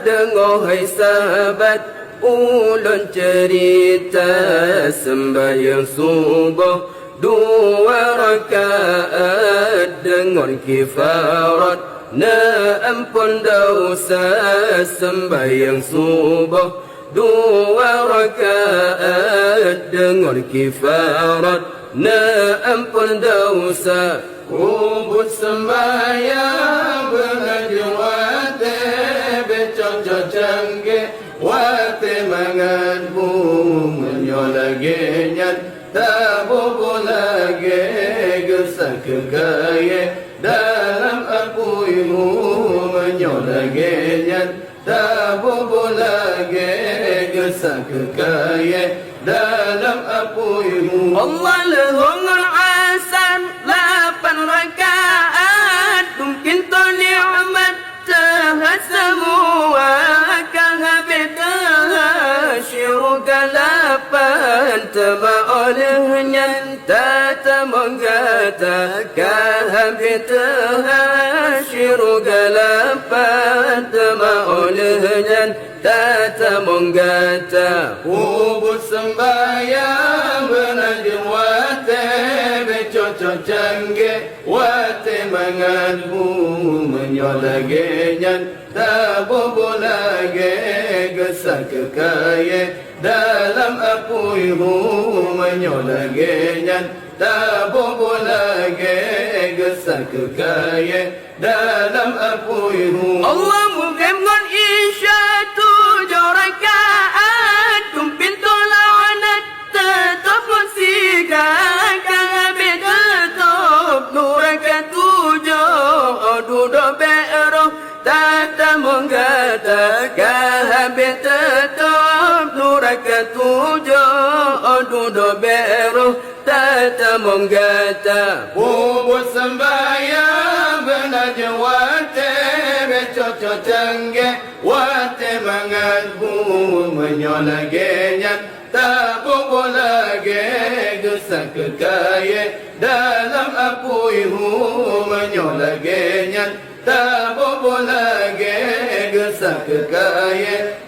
dengar hai sahabat ulun cerita sembahyang subuh 2 rakaat dengan kifarat na ampun dosa sembahyang subuh 2 rakaat dengan kifarat na ampun dosa kubut sembahyang benajwate becocok canggih wate mangan bunga lagi nyat tabu lagi gesak gaya dalam apuimu menyolagi nyat tabu lagi gesak gaya dalam apuimu Allah lehongan asam 8 rakaat mungkin tu ni'mat tahat semua kahabitah syurga 8 taba olehnya tata menggata kahabitah syurga 8 taba olehnya tata menggata kubut sembahyang benajwate becocok canggih wate manganmu menyolagenyan tabu lagi gesak kekaya dalam apuimu menyolagenyan tabu lagi gesak kekaya dalam apuimu Allah mukemkan isya 7 rakaat tumpin tolak tetap musikan kabeh tetap nuraka 7 dudo beroh tata menggata kabeh tetap nuraka 7 dudo beroh tata menggata bubut sembahyang benajwate becocok canggih wate manganmu menyolagenya tabu lagi gesak kekaya dalam apuimu menyolagenya tabu lagi gesak kekaya